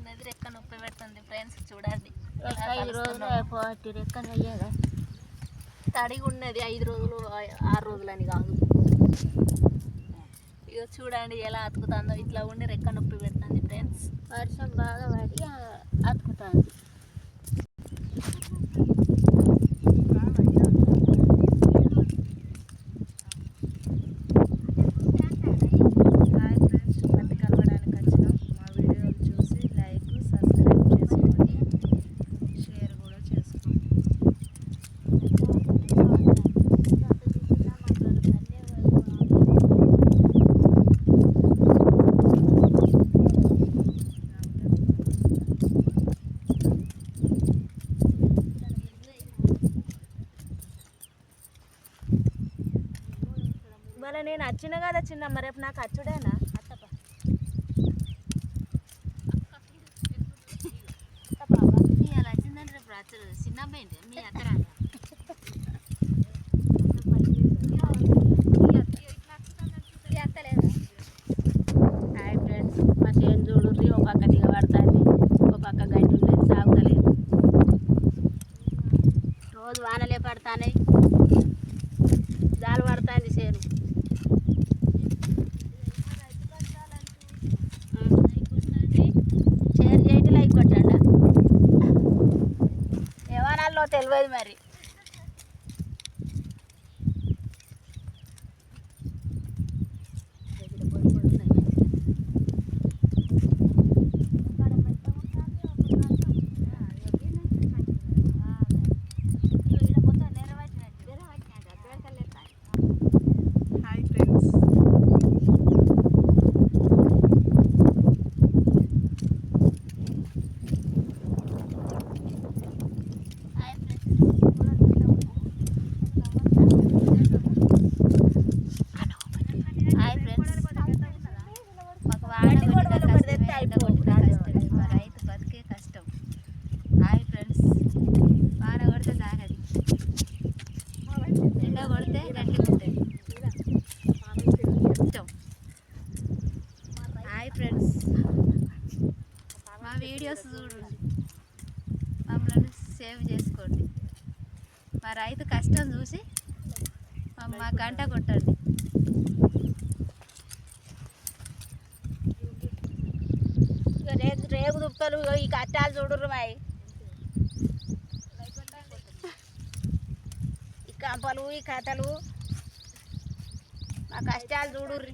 ఉన్నది, రెక్క నొప్పి పెడుతుంది ఫ్రెండ్స్. చూడండి తడిగా ఉన్నది. 5 రోజులు 6 రోజులు అని కాదు. ఇక చూడండి ఎలా అతుకుతుందో. ఇట్లా ఉండి రెక్క నొప్పి పెడుతుంది ఫ్రెండ్స్. వర్షం బాగా పడి అతుకుతుంది. మరి నేను వచ్చిన కదా చిన్నమ్మ, రేపు నాకు వచ్చుడేనా? అలా వచ్చిందంటే రేపు రాత్రి చిన్నమ్మ ఏంటి మీ అత్తరా? హాయ్ ఫ్రెండ్స్, మా చేను చూడుర్రి. ఒక పక్క దిగబడుతుంది, ఒక పక్క గడ్డి ఉండేది సాగుతలేదు. రోజు వానలే పడుతున్నాయి, జాలు పడుతుంది చేను. షేర్ చేయండి, లైక్ కొట్టండి. ఏమనాలో తెలియదు మరి. రైతు బతికే కష్టం. హాయ్ ఫ్రెండ్స్, వాన కొడితే తాగది, ఎండ కొడితే గంటలు ఉంటుంది. హాయ్ ఫ్రెండ్స్, మా వీడియోస్ చూడండి, మమ్మల్ని సేవ్ చేసుకోండి. మా రైతు కష్టం చూసి మా గంట కొట్టండి. రేగు దుప్పలు ఈ కష్టాలు చూడుర్రు మాయి. ఈ కంపలు ఈ కథలు మా కష్టాలు చూడుర్రి.